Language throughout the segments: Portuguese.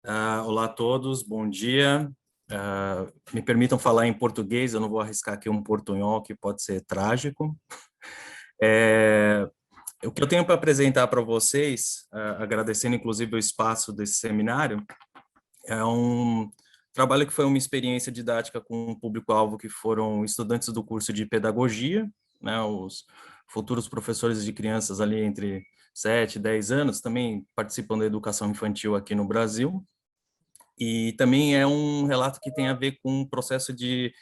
Olá a todos, bom dia. Me permitam falar em português, eu não vou arriscar aqui um portunhol que pode ser trágico. É, o que eu tenho para apresentar para vocês, agradecendo inclusive o espaço desse seminário, é um trabalho que foi uma experiência didática com um público-alvo que foram estudantes do curso de pedagogia, né, os futuros professores de crianças ali entre 7 e 10 anos, também participam da educação infantil aqui no Brasil. E também é um relato que tem a ver com um processo de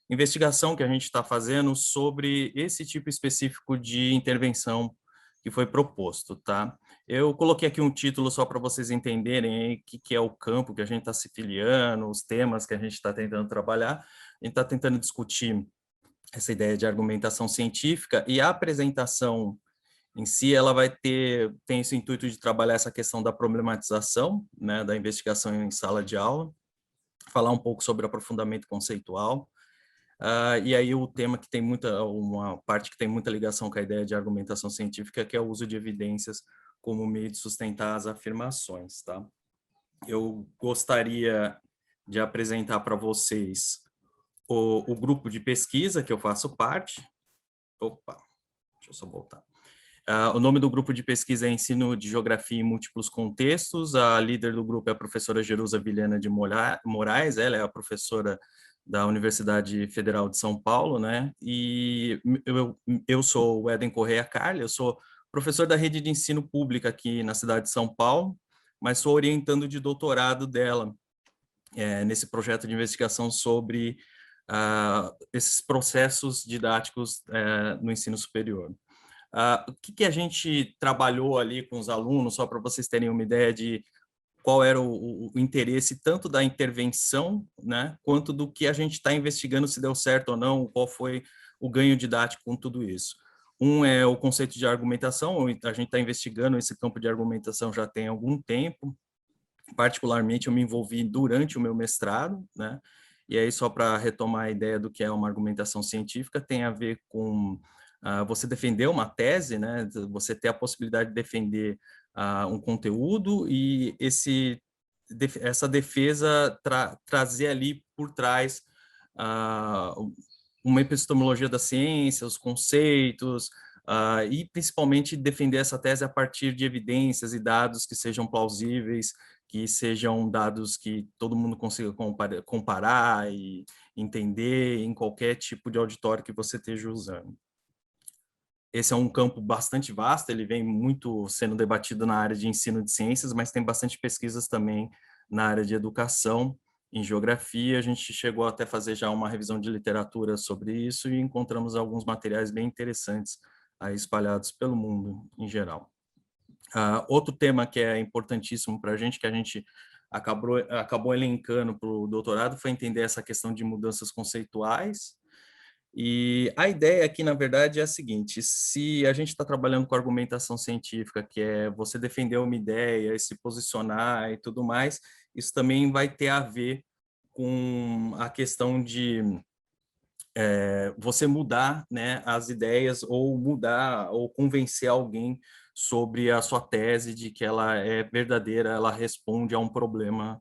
investigação que a gente está fazendo sobre esse tipo específico de intervenção que foi proposto, tá? Eu coloquei aqui um título só para vocês entenderem o que é o campo que a gente está se filiando, os temas que a gente está tentando trabalhar. A gente está tentando discutir essa ideia de argumentação científica e a apresentação em si, ela tem esse intuito de trabalhar essa questão da problematização, né, da investigação em sala de aula, falar um pouco sobre aprofundamento conceitual, e aí o tema que tem uma parte que tem muita ligação com a ideia de argumentação científica, que é o uso de evidências como meio de sustentar as afirmações, tá? Eu gostaria de apresentar para vocês o grupo de pesquisa que eu faço parte. Opa, deixa eu só voltar. O nome do grupo de pesquisa é Ensino de Geografia em Múltiplos Contextos. A líder do grupo é a professora Jerusa Vilhena de Moraes, ela é a professora da Universidade Federal de São Paulo, né? E eu sou o Éden Correia Carli, eu sou professor da rede de ensino pública aqui na cidade de São Paulo, mas sou orientando de doutorado dela, nesse projeto de investigação sobre esses processos didáticos no ensino superior. O que a gente trabalhou ali com os alunos, só para vocês terem uma ideia de qual era o interesse tanto da intervenção, né, quanto do que a gente está investigando, se deu certo ou não, qual foi o ganho didático com tudo isso. Um é o conceito de argumentação, a gente está investigando esse campo de argumentação já tem algum tempo, particularmente eu me envolvi durante o meu mestrado, né, e aí só para retomar a ideia do que é uma argumentação científica, tem a ver com você defender uma tese, né, você ter a possibilidade de defender um conteúdo e essa defesa trazer ali por trás uma epistemologia da ciência, os conceitos, e principalmente defender essa tese a partir de evidências e dados que sejam plausíveis, que sejam dados que todo mundo consiga comparar e entender em qualquer tipo de auditório que você esteja usando. Esse é um campo bastante vasto, ele vem muito sendo debatido na área de ensino de ciências, mas tem bastante pesquisas também na área de educação, em geografia. A gente chegou até a fazer já uma revisão de literatura sobre isso e encontramos alguns materiais bem interessantes aí espalhados pelo mundo em geral. Outro tema que é importantíssimo para a gente, que a gente acabou elencando para o doutorado, foi entender essa questão de mudanças conceituais. E a ideia aqui, na verdade, é a seguinte: se a gente está trabalhando com argumentação científica, que é você defender uma ideia e se posicionar e tudo mais, isso também vai ter a ver com a questão de você mudar, né, as ideias ou mudar ou convencer alguém sobre a sua tese de que ela é verdadeira, ela responde a um problema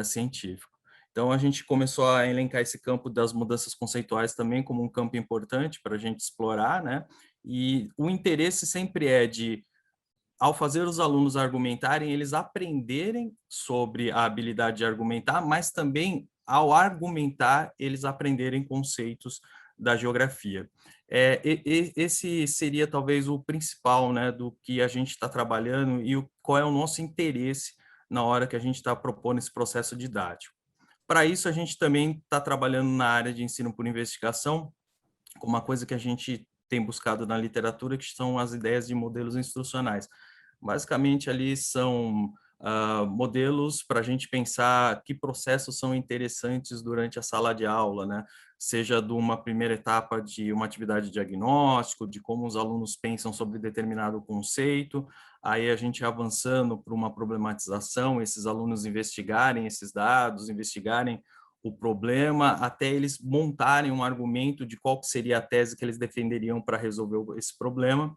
científico. Então, a gente começou a elencar esse campo das mudanças conceituais também como um campo importante para a gente explorar, né? E o interesse sempre é de, ao fazer os alunos argumentarem, eles aprenderem sobre a habilidade de argumentar, mas também, ao argumentar, eles aprenderem conceitos da geografia. Esse seria talvez o principal, né, do que a gente está trabalhando e qual é o nosso interesse na hora que a gente está propondo esse processo didático. Para isso, a gente também está trabalhando na área de ensino por investigação, com uma coisa que a gente tem buscado na literatura, que são as ideias de modelos instrucionais. Basicamente, ali são modelos para a gente pensar que processos são interessantes durante a sala de aula, né? Seja de uma primeira etapa de uma atividade de diagnóstico, de como os alunos pensam sobre determinado conceito, aí a gente avançando para uma problematização, esses alunos investigarem esses dados, investigarem o problema, até eles montarem um argumento de qual seria a tese que eles defenderiam para resolver esse problema,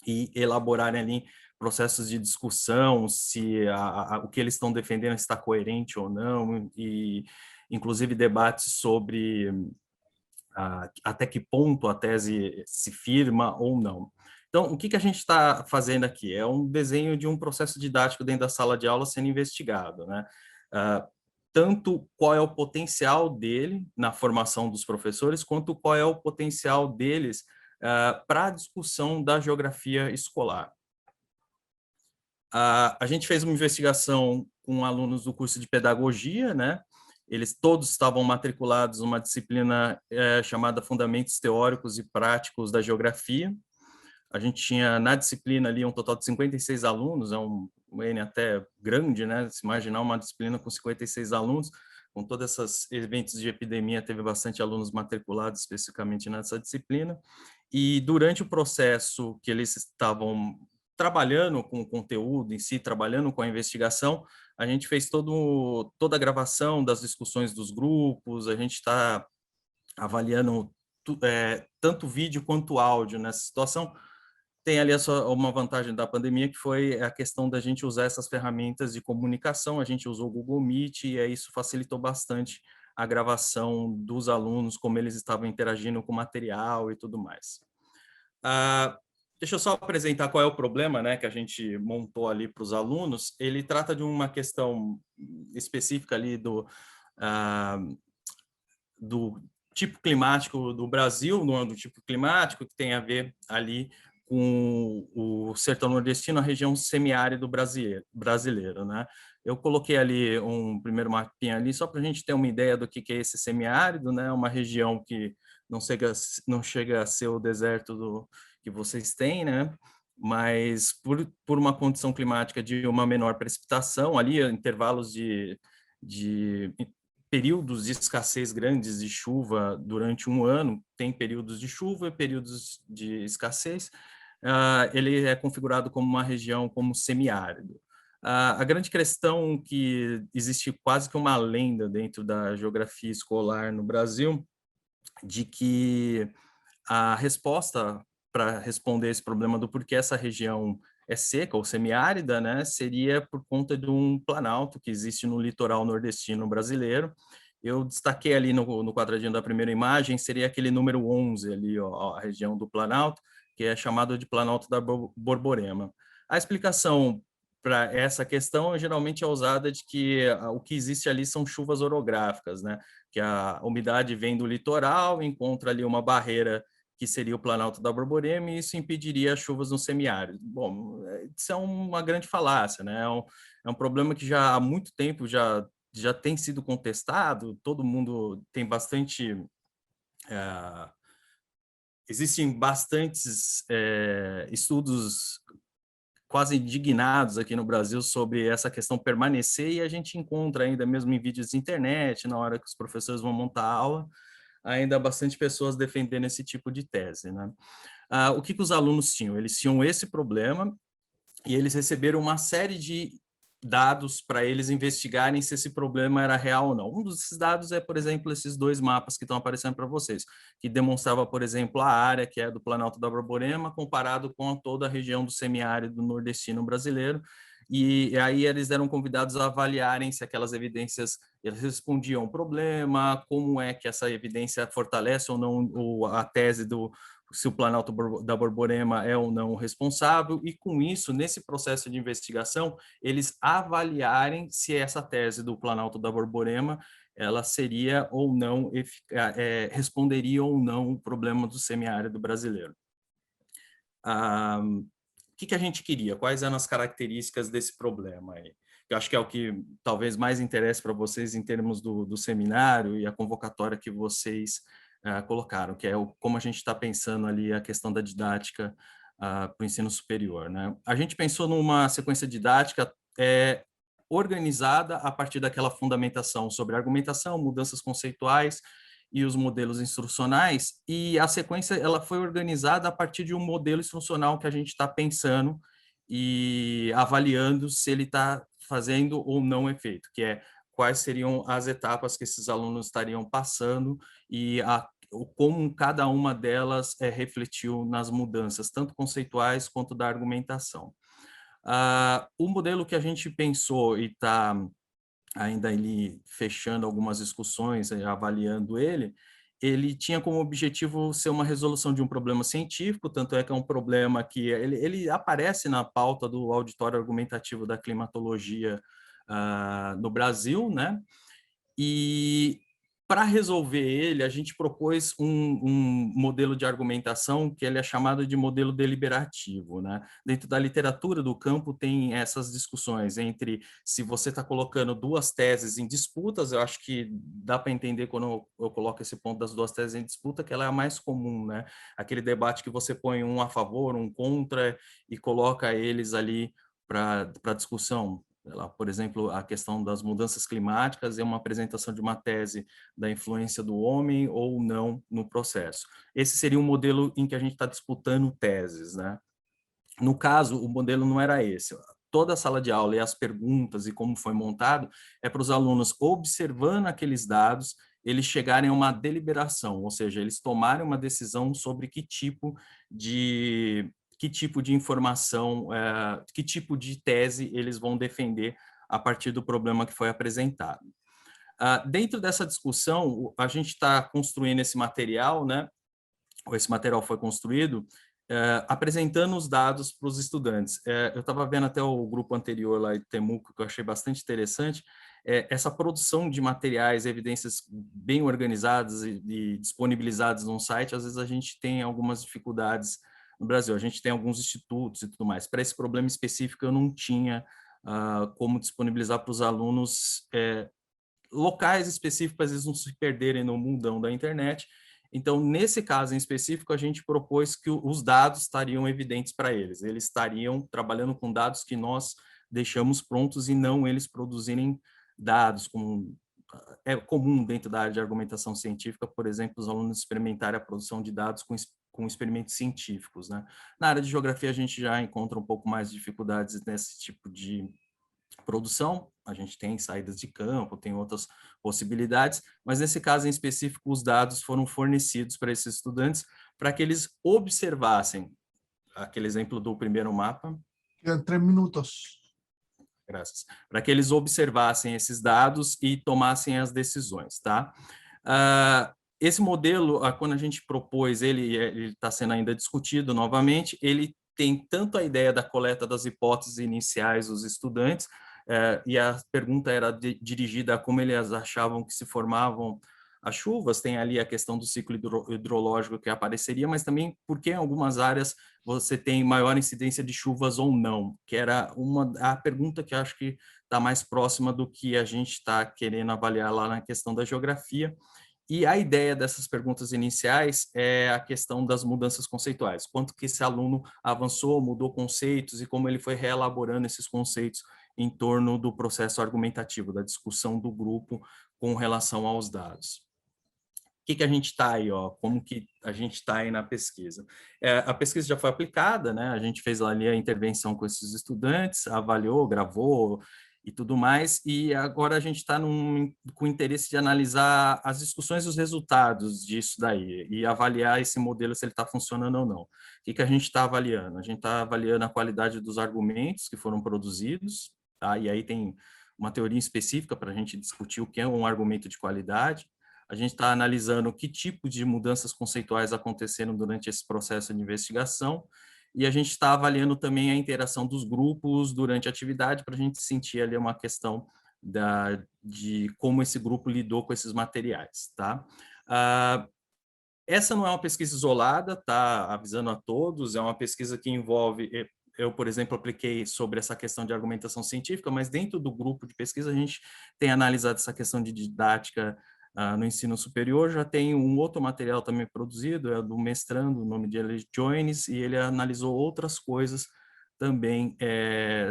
e elaborarem ali processos de discussão, se o que eles estão defendendo está coerente ou não, e inclusive debates sobre até que ponto a tese se firma ou não. Então, o que a gente está fazendo aqui? É um desenho de um processo didático dentro da sala de aula sendo investigado, né? Tanto qual é o potencial dele na formação dos professores, quanto qual é o potencial deles para a discussão da geografia escolar. A gente fez uma investigação com alunos do curso de pedagogia, né? Eles todos estavam matriculados numa disciplina chamada Fundamentos Teóricos e Práticos da Geografia. A gente tinha na disciplina ali um total de 56 alunos, é um N até grande, né? Se imaginar uma disciplina com 56 alunos, com todos esses eventos de epidemia, teve bastante alunos matriculados especificamente nessa disciplina. E durante o processo que eles estavam trabalhando com o conteúdo em si, trabalhando com a investigação, a gente fez toda a gravação das discussões dos grupos, a gente está avaliando tanto vídeo quanto áudio nessa situação. Tem ali uma vantagem da pandemia, que foi a questão da gente usar essas ferramentas de comunicação, a gente usou o Google Meet, e isso facilitou bastante a gravação dos alunos, como eles estavam interagindo com o material e tudo mais. Deixa eu só apresentar qual é o problema, né, que a gente montou ali para os alunos. Ele trata de uma questão específica ali do tipo climático do Brasil, do tipo climático que tem a ver ali com o sertão nordestino, a região semiárido brasileiro, né? Eu coloquei ali um primeiro mapinha ali só para a gente ter uma ideia do que é esse semiárido, né? Uma região que não chega a ser o deserto que vocês têm, né? Mas por uma condição climática de uma menor precipitação, ali intervalos de períodos de escassez grandes de chuva durante um ano, tem períodos de chuva e períodos de escassez, ele é configurado como uma região como semiárido. A grande questão que existe quase que uma lenda dentro da geografia escolar no Brasil, de que a resposta para responder esse problema do porquê essa região é seca ou semiárida, né, seria por conta de um planalto que existe no litoral nordestino brasileiro. Eu destaquei ali no quadradinho da primeira imagem, seria aquele número 11 ali, ó, a região do planalto, que é chamado de Planalto da Borborema. A explicação para essa questão geralmente é usada de que o que existe ali são chuvas orográficas, né? Que a umidade vem do litoral, encontra ali uma barreira que seria o Planalto da Borborema, e isso impediria as chuvas no semiárido. Bom, isso é uma grande falácia, né? É um problema que já há muito tempo já tem sido contestado, todo mundo tem bastante... existem bastantes estudos quase indignados aqui no Brasil sobre essa questão permanecer, e a gente encontra ainda mesmo em vídeos de internet, na hora que os professores vão montar a aula, ainda bastante pessoas defendendo esse tipo de tese, né? O que os alunos tinham? Eles tinham esse problema e eles receberam uma série de dados para eles investigarem se esse problema era real ou não. Um desses dados é, por exemplo, esses dois mapas que estão aparecendo para vocês, que demonstrava, por exemplo, a área que é do Planalto da Borborema comparado com toda a região do semiárido nordestino brasileiro, e aí eles eram convidados a avaliarem se aquelas evidências eles respondiam ao problema, como é que essa evidência fortalece ou não a tese se o Planalto da Borborema é ou não responsável, e com isso, nesse processo de investigação, eles avaliarem se essa tese do Planalto da Borborema ela seria ou não, responderia ou não o problema do semiárido brasileiro. O que a gente queria? Quais eram as características desse problema aí? Eu acho que é o que talvez mais interesse para vocês em termos do seminário e a convocatória que vocês colocaram, que é como a gente está pensando ali a questão da didática para o ensino superior, né? A gente pensou numa sequência didática organizada a partir daquela fundamentação sobre argumentação, mudanças conceituais e os modelos instrucionais, e a sequência ela foi organizada a partir de um modelo instrucional que a gente está pensando e avaliando se ele está fazendo ou não efeito, que é quais seriam as etapas que esses alunos estariam passando e como cada uma delas refletiu nas mudanças, tanto conceituais quanto da argumentação. O modelo que a gente pensou e está ainda ele fechando algumas discussões, avaliando ele tinha como objetivo ser uma resolução de um problema científico, tanto é que é um problema que ele aparece na pauta do auditório argumentativo da climatologia no Brasil, né? E para resolver ele, a gente propôs um modelo de argumentação que ele é chamado de modelo deliberativo, né? Dentro da literatura do campo tem essas discussões entre se você está colocando duas teses em disputas, eu acho que dá para entender quando eu coloco esse ponto das duas teses em disputa, que ela é a mais comum, né? Aquele debate que você põe um a favor, um contra e coloca eles ali para discussão. Por exemplo, a questão das mudanças climáticas é uma apresentação de uma tese da influência do homem ou não no processo. Esse seria um modelo em que a gente está disputando teses, né? No caso, o modelo não era esse. Toda a sala de aula e as perguntas e como foi montado é para os alunos, observando aqueles dados, eles chegarem a uma deliberação, ou seja, eles tomarem uma decisão sobre que tipo de informação, que tipo de tese eles vão defender a partir do problema que foi apresentado. Dentro dessa discussão, a gente está construindo esse material, né? Esse material foi construído apresentando os dados para os estudantes. Eu estava vendo até o grupo anterior lá de Temuco, que eu achei bastante interessante, essa produção de materiais, evidências bem organizadas e disponibilizadas num site, às vezes a gente tem algumas dificuldades no Brasil, a gente tem alguns institutos e tudo mais. Para esse problema específico, eu não tinha como disponibilizar para os alunos locais específicos, às vezes não se perderem no mundão da internet. Então, nesse caso em específico, a gente propôs que os dados estariam evidentes para eles. Eles estariam trabalhando com dados que nós deixamos prontos e não eles produzirem dados, como é comum dentro da área de argumentação científica, por exemplo, os alunos experimentarem a produção de dados com experimentos científicos, né? Na área de geografia, a gente já encontra um pouco mais de dificuldades nesse tipo de produção, a gente tem saídas de campo, tem outras possibilidades, mas nesse caso em específico, os dados foram fornecidos para esses estudantes para que eles observassem, aquele exemplo do primeiro mapa. Quedan 3 minutos. Graças. Para que eles observassem esses dados e tomassem as decisões, tá? Esse modelo, quando a gente propôs ele está sendo ainda discutido novamente, ele tem tanto a ideia da coleta das hipóteses iniciais dos estudantes, e a pergunta era dirigida a como eles achavam que se formavam as chuvas, tem ali a questão do ciclo hidrológico que apareceria, mas também porque em algumas áreas você tem maior incidência de chuvas ou não, que era a pergunta que acho que está mais próxima do que a gente está querendo avaliar lá na questão da geografia. E a ideia dessas perguntas iniciais é a questão das mudanças conceituais, quanto que esse aluno avançou, mudou conceitos e como ele foi reelaborando esses conceitos em torno do processo argumentativo, da discussão do grupo com relação aos dados. Que a gente está aí, ó, como que a gente está aí na pesquisa. A pesquisa já foi aplicada, né? A gente fez ali a intervenção com esses estudantes, avaliou, gravou e tudo mais, e agora a gente está com interesse de analisar as discussões e os resultados disso daí, e avaliar esse modelo se ele está funcionando ou não. O que a gente está avaliando? A gente está avaliando a qualidade dos argumentos que foram produzidos, tá? E aí tem uma teoria específica para a gente discutir o que é um argumento de qualidade. A gente está analisando que tipo de mudanças conceituais aconteceram durante esse processo de investigação e a gente está avaliando também a interação dos grupos durante a atividade para a gente sentir ali uma questão de como esse grupo lidou com esses materiais, tá? Essa não é uma pesquisa isolada, tá? Avisando a todos, é uma pesquisa que envolve... Eu, por exemplo, apliquei sobre essa questão de argumentação científica, mas dentro do grupo de pesquisa a gente tem analisado essa questão de didática no ensino superior. Já tem um outro material também produzido, é do mestrando, o nome dele é Joines, e ele analisou outras coisas também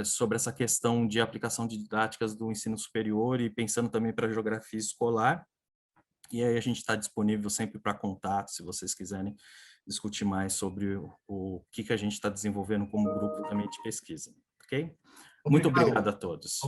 sobre essa questão de aplicação de didáticas do ensino superior e pensando também para a geografia escolar. E aí a gente está disponível sempre para contato, se vocês quiserem discutir mais sobre o que a gente está desenvolvendo como grupo também de pesquisa, ok? Muito obrigado a todos.